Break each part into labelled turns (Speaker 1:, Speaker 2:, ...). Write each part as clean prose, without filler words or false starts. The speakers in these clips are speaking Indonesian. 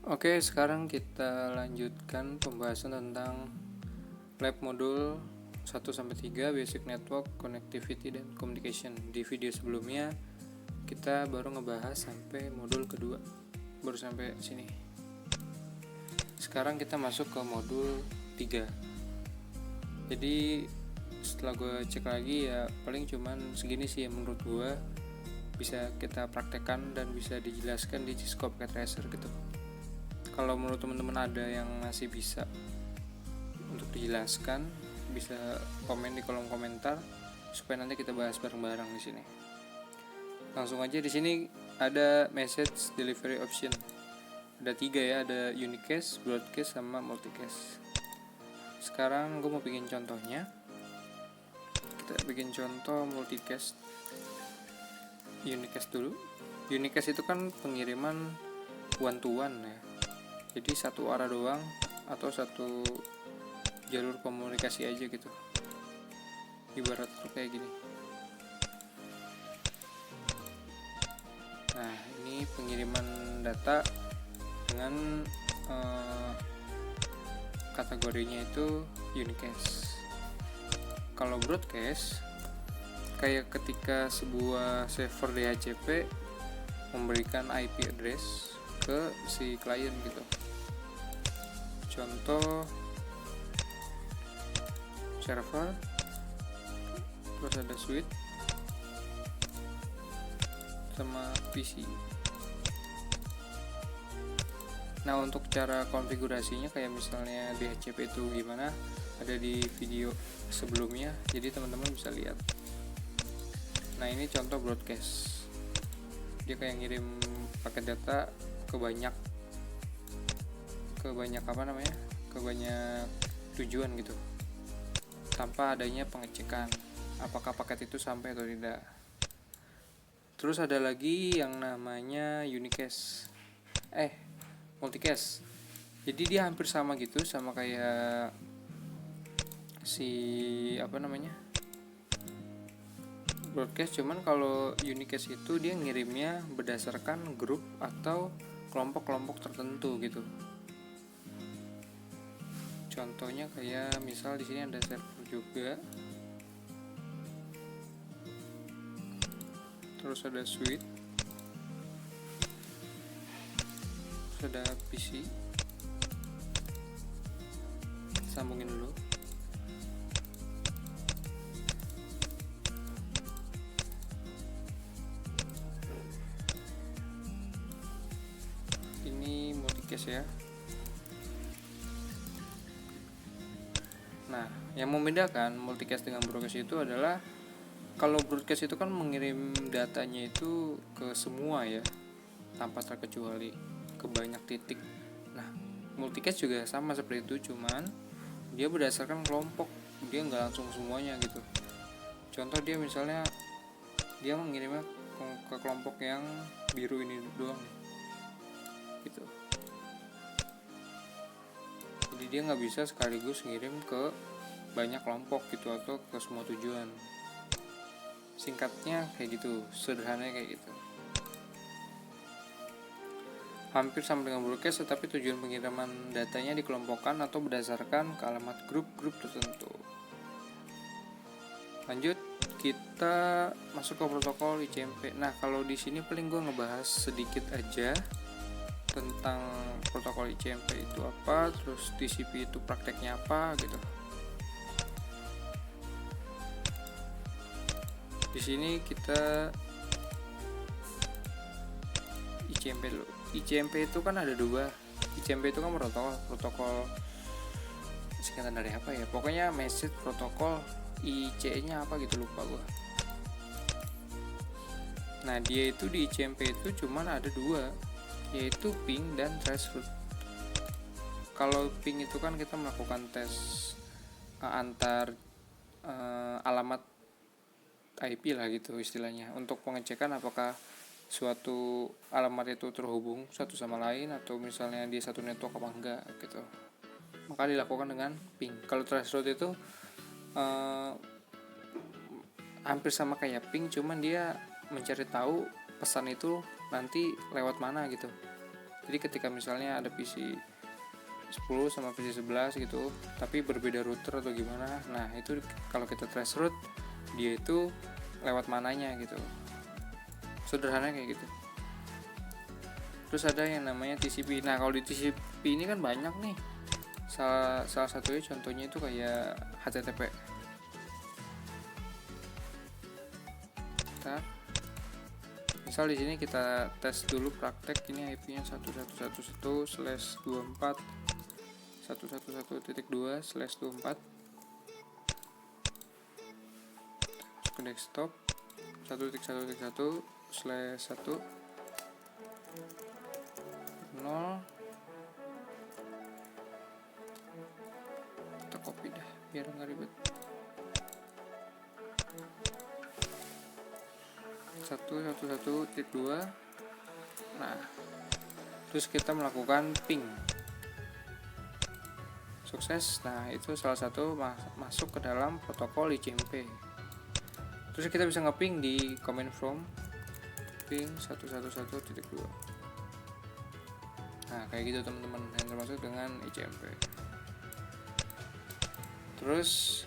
Speaker 1: Oke, sekarang kita lanjutkan pembahasan tentang lab modul 1-3 Basic Network, Connectivity, dan Communication. Di video sebelumnya kita baru ngebahas sampai modul kedua, baru sampai sini. Sekarang kita masuk ke modul 3. Jadi setelah gue cek lagi ya paling cuman segini sih yang menurut gue bisa kita praktekkan dan bisa dijelaskan di Cisco Packet Tracer gitu. Kalau menurut teman-teman ada yang masih bisa untuk dijelaskan, bisa komen di kolom komentar supaya nanti kita bahas bareng-bareng di sini. Langsung aja, di sini ada message delivery option. Ada 3 ya, ada unicast, broadcast, sama multicast. Sekarang gue mau bikin contohnya. Kita bikin contoh multicast. Unicast dulu. Unicast itu kan pengiriman one to one ya. Jadi satu arah doang atau satu jalur komunikasi aja gitu. Ibarat tuh kayak gini. Nah, ini pengiriman data dengan kategorinya itu unicast. Kalau broadcast kayak ketika sebuah server DHCP memberikan IP address ke si klien gitu. Contoh server, terus ada switch sama PC. Nah, untuk cara konfigurasinya kayak misalnya DHCP itu gimana, ada di video sebelumnya, jadi teman-teman bisa lihat. Nah, ini contoh broadcast. Dia kayak ngirim paket data ke banyak tujuan gitu, tanpa adanya pengecekan apakah paket itu sampai atau tidak. Terus ada lagi yang namanya multicast. Jadi dia hampir sama gitu, sama kayak si broadcast, cuman kalau unicast itu dia ngirimnya berdasarkan grup atau kelompok-kelompok tertentu gitu. Contohnya kayak misal di sini ada server juga, terus ada switch, terus ada PC. Sambungin dulu. Ini multicast ya. Nah, yang membedakan multicast dengan broadcast itu adalah kalau broadcast itu kan mengirim datanya itu ke semua ya, tanpa terkecuali, ke banyak titik. Nah, multicast juga sama seperti itu, cuman dia berdasarkan kelompok, dia nggak langsung semuanya gitu. Contoh dia misalnya dia mengirimnya ke kelompok yang biru ini doang gitu. Jadi dia nggak bisa sekaligus ngirim ke banyak kelompok gitu atau ke semua tujuan. Singkatnya kayak gitu, sederhananya kayak gitu. Hampir sama dengan broadcast, tetapi tujuan pengiriman datanya dikelompokkan atau berdasarkan ke alamat grup-grup tertentu. Lanjut, kita masuk ke protokol ICMP. Nah, kalau di sini paling gue ngebahas sedikit aja tentang protokol ICMP itu apa, terus TCP itu prakteknya apa gitu. Di sini kita ICMP dulu. ICMP itu kan ada 2. ICMP itu kan protokol singkatan dari apa ya? Pokoknya message protokol, IC-nya apa gitu lupa gua. Nah, dia itu di ICMP itu cuman ada 2, yaitu ping dan traceroute. Kalau ping itu kan kita melakukan tes antar alamat IP lah gitu istilahnya, untuk pengecekan apakah suatu alamat itu terhubung satu sama lain atau misalnya di satu network apa enggak gitu. Maka dilakukan dengan ping. Kalau traceroute itu hampir sama kayak ping, cuman dia mencari tahu pesan itu nanti lewat mana gitu. Jadi ketika misalnya ada PC 10 sama PC 11 gitu, tapi berbeda router atau gimana, nah itu kalau kita trace route, dia itu lewat mananya gitu. Sederhana kayak gitu. Terus ada yang namanya TCP. Nah kalau di TCP ini kan banyak nih. Salah satunya contohnya itu kayak HTTP. Misal di sini kita tes dulu praktek, ini IP-nya 1111/24.111.2/24 ke desktop 1.1.1/1 0. Kita copy dah biar nggak ribet. 1.1.1.2. Nah, terus kita melakukan ping. Sukses. Nah, itu salah satu masuk ke dalam protokol ICMP. Terus kita bisa nge-ping di command from ping 1.1.1.2. Nah, kayak gitu teman-teman, yang termasuk dengan ICMP. Terus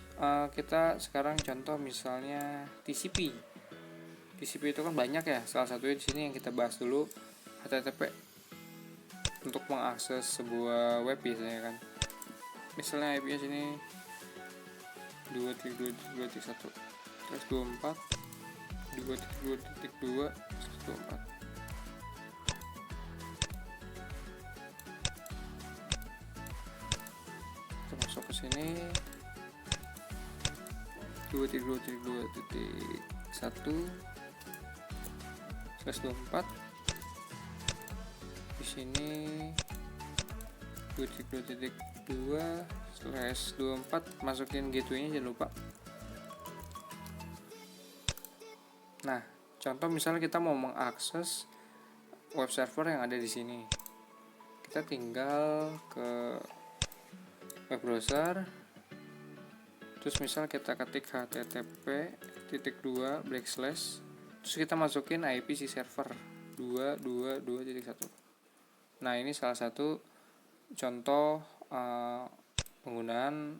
Speaker 1: kita sekarang contoh misalnya TCP. TCP itu kan banyak ya. Salah satunya di sini yang kita bahas dulu HTTP. Untuk mengakses sebuah web biasanya kan. Misalnya IP-nya sini 2.2.2.1 terus 24 2.2.2 24. Kita masuk ke sini 2.2.2.1/24. Di sini 2.2.2/24, masukin gateway-nya jangan lupa. Nah, contoh misalnya kita mau mengakses web server yang ada di sini. Kita tinggal ke web browser. Terus misal kita ketik http://, terus kita masukin IP si server 222.1. Nah, ini salah satu contoh penggunaan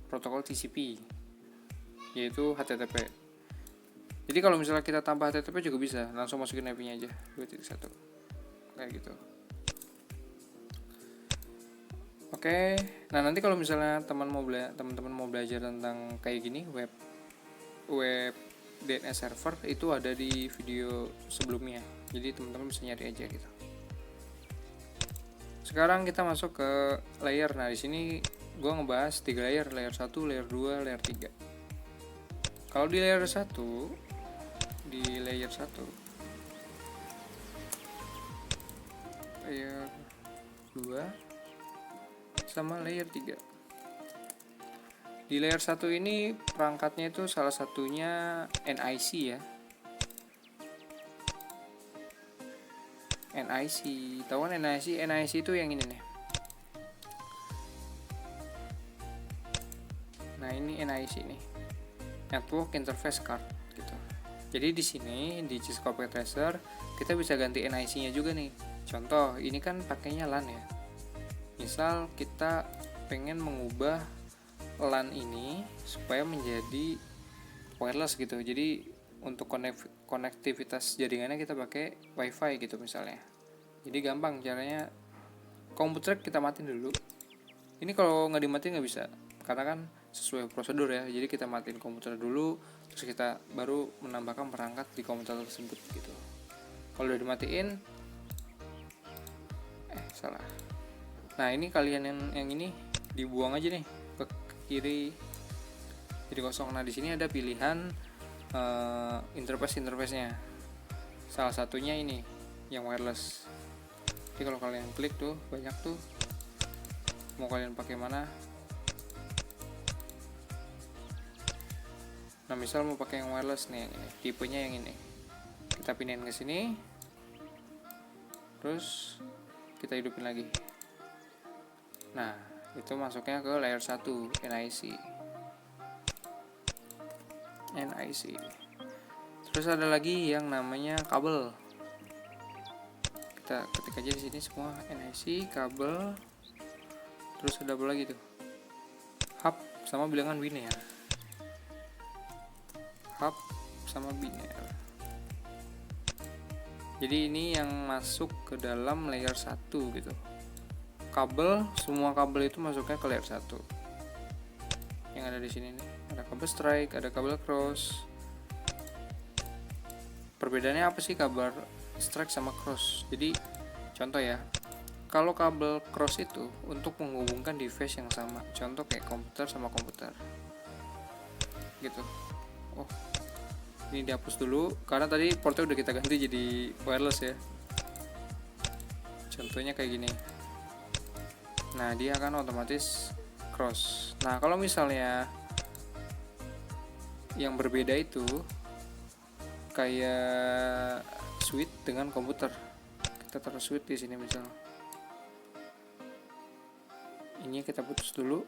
Speaker 1: protokol TCP, yaitu HTTP. Jadi kalau misalnya kita tambah HTTP juga bisa, langsung masukin IP-nya aja 2.1 kayak gitu. Oke, nah nanti kalau misalnya teman-teman mau belajar tentang kayak gini web DNS server, itu ada di video sebelumnya. Jadi teman-teman bisa nyari aja gitu. Sekarang kita masuk ke layer. Nah, di sini gue ngebahas 3 layer, layer 1, layer 2, layer 3. Kalau di layer 1, layer 2 sama layer 3. Di layer 1 ini perangkatnya itu salah satunya NIC ya. NIC, tahu kan NIC? NIC itu yang ini nih. Nah, ini NIC nih. Network Interface Card gitu. Jadi di sini di Cisco Tracer kita bisa ganti NIC-nya juga nih. Contoh, ini kan pakainya LAN ya. Misal kita pengen mengubah LAN ini supaya menjadi wireless gitu. Jadi untuk konektivitas jaringannya kita pakai WiFi gitu misalnya. Jadi gampang caranya. Komputer kita matiin dulu. Ini kalau nggak dimatiin nggak bisa, karena kan sesuai prosedur ya. Jadi kita matiin komputer dulu, terus kita baru menambahkan perangkat di komputer tersebut gitu. Kalau udah dimatiin, salah. Nah, ini kalian yang ini dibuang aja nih ke kiri, jadi kosong. Nah, di sini ada pilihan interface-nya. Salah satunya ini yang wireless. Jadi kalau kalian klik tuh banyak tuh, mau kalian pakai mana. Nah, misal mau pakai yang wireless nih, ini tipenya yang ini. Kita pindahin ke sini. Terus kita hidupin lagi. Nah, itu masuknya ke layer 1 NIC. Terus ada lagi yang namanya kabel. kita ketik aja di sini semua NIC, kabel, terus ada apa lagi tuh, hub sama bilangan biner, hub sama biner. Jadi ini yang masuk ke dalam layer 1 gitu. Kabel, semua kabel itu masuknya ke layer 1. Yang ada di sini nih, ada kabel strike, ada kabel cross. Perbedaannya apa sih kabel strike sama cross? Jadi contoh ya, kalau kabel cross itu untuk menghubungkan device yang sama, contoh kayak komputer sama komputer gitu. Oh, ini dihapus dulu karena tadi portnya udah kita ganti jadi wireless ya. Contohnya kayak gini. Nah, dia akan otomatis cross. Nah, kalau misalnya yang berbeda itu kayak switch dengan komputer. Kita taruh switch di sini misal. Ini kita putus dulu.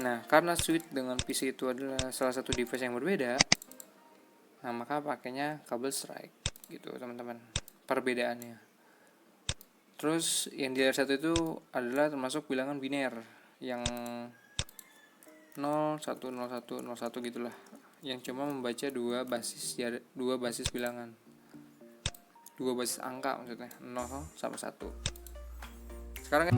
Speaker 1: Nah, karena switch dengan PC itu adalah salah satu device yang berbeda, nah maka pakainya kabel strike gitu teman-teman, perbedaannya. Terus yang di layer 1 itu adalah termasuk bilangan biner yang 0, 1, 0, 1, 0, 1 gitulah, yang cuma membaca dua basis bilangan, dua basis angka maksudnya, 0 sama 1. Sekarang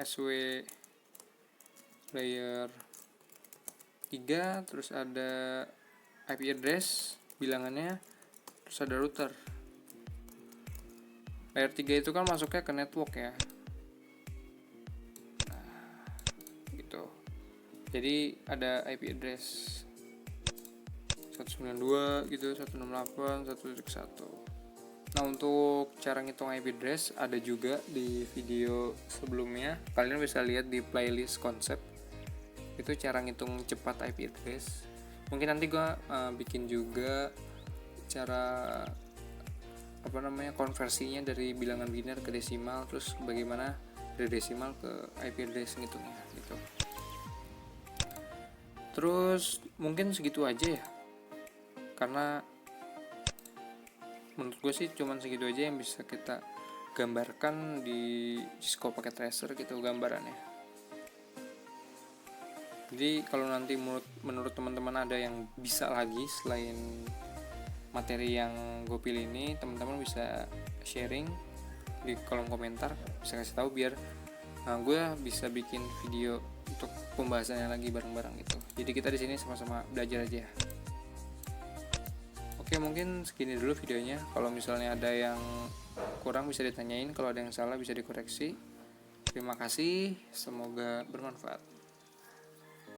Speaker 1: SW layer 3, terus ada IP address bilangannya, terus ada router. Layer 3 itu kan masuknya ke network ya. Nah, gitu. Jadi ada IP address 192 gitu, 168, 171. Nah, untuk cara ngitung IP address ada juga di video sebelumnya. Kalian bisa lihat di playlist konsep. Itu cara ngitung cepat IP address. Mungkin nanti gue bikin juga cara konversinya dari bilangan biner ke desimal, terus bagaimana dari desimal ke IP address ngitungnya gitu. Terus mungkin segitu aja ya, karena menurut gue sih cuman segitu aja yang bisa kita gambarkan di Cisco Packet Tracer gitu gambarannya. Jadi kalau nanti menurut teman-teman ada yang bisa lagi selain materi yang gue pilih ini, teman-teman bisa sharing di kolom komentar, bisa kasih tahu biar gue bisa bikin video untuk pembahasannya lagi bareng-bareng gitu. Jadi kita di sini sama-sama belajar aja. Oke, mungkin segini dulu videonya. Kalau misalnya ada yang kurang bisa ditanyain, kalau ada yang salah bisa dikoreksi. Terima kasih, semoga bermanfaat.